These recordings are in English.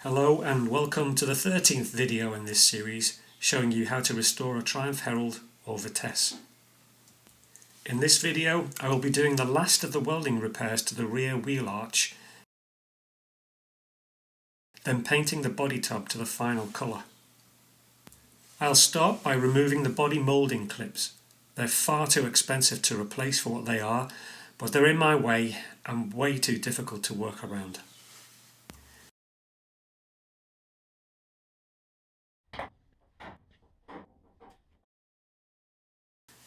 Hello and welcome to the 13th video in this series showing you how to restore a Triumph Herald or Vitesse. In this video I will be doing the last of the welding repairs to the rear wheel arch, then painting the body tub to the final colour. I'll start by removing the body moulding clips. They're far too expensive to replace for what they are, but they're in my way and way too difficult to work around.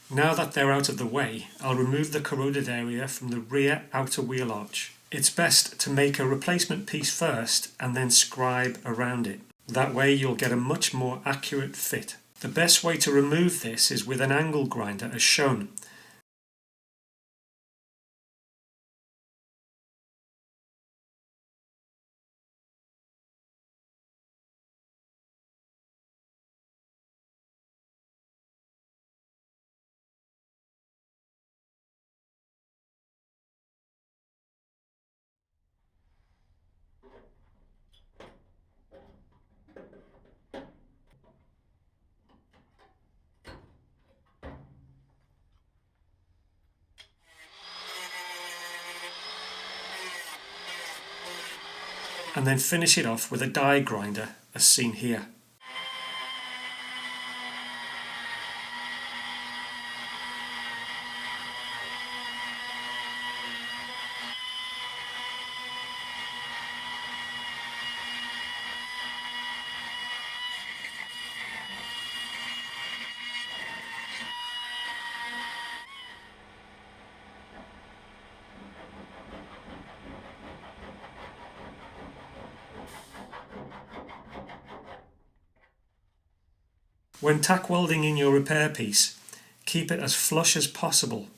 Now that they're out of the way, I'll remove the corroded area from the rear outer wheel arch. It's best to make a replacement piece first and then scribe around it. That way you'll get a much more accurate fit. The best way to remove this is with an angle grinder as shown. And then finish it off with a die grinder as seen here. When tack welding in your repair piece, keep it as flush as possible.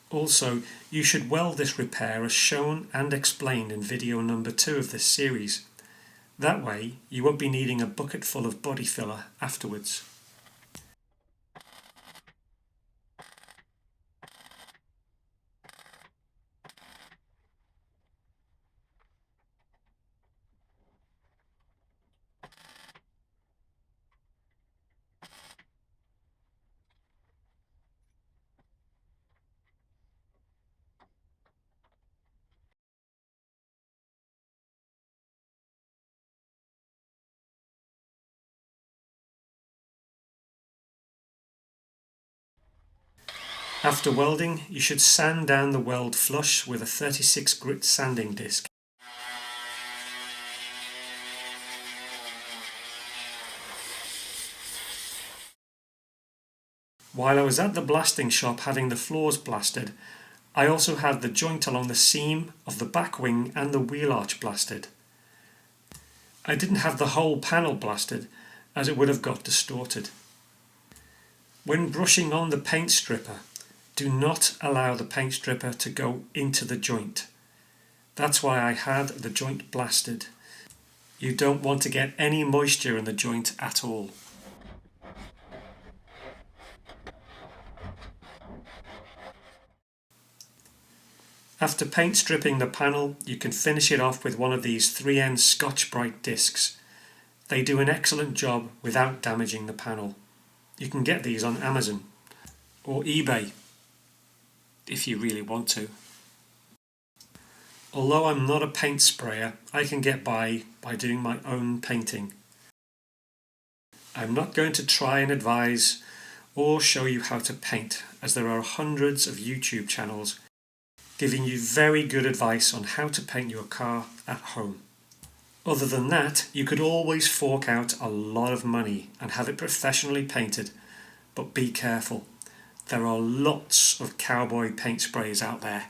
Also, you should weld this repair as shown and explained in video number 2 of this series. That way, you won't be needing a bucket full of body filler afterwards. After welding, you should sand down the weld flush with a 36 grit sanding disc. While I was at the blasting shop having the floors blasted, I also had the joint along the seam of the back wing and the wheel arch blasted. I didn't have the whole panel blasted as it would have got distorted. When brushing on the paint stripper, do not allow the paint stripper to go into the joint. That's why I had the joint blasted. You don't want to get any moisture in the joint at all. After paint stripping the panel, you can finish it off with one of these 3N Scotch-Brite discs. They do an excellent job without damaging the panel. You can get these on Amazon or eBay if you really want to. Although I'm not a paint sprayer, I can get by doing my own painting. I'm not going to try and advise or show you how to paint, as there are hundreds of YouTube channels giving you very good advice on how to paint your car at home. Other than that, you could always fork out a lot of money and have it professionally painted, but be careful. There are lots of cowboy paint sprays out there.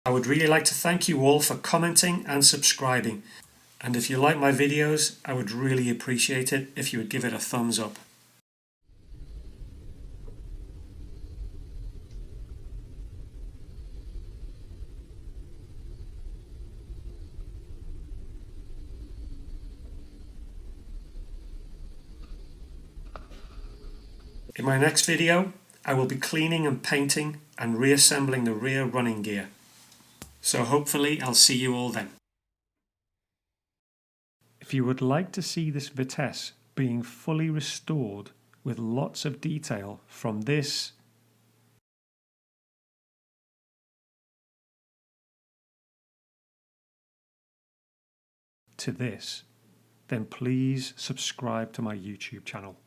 I would really like to thank you all for commenting and subscribing. And if you like my videos, I would really appreciate it if you would give it a thumbs up. In my next video, I will be cleaning and painting and reassembling the rear running gear. So hopefully I'll see you all then. If you would like to see this Vitesse being fully restored with lots of detail from this to this, then please subscribe to my YouTube channel.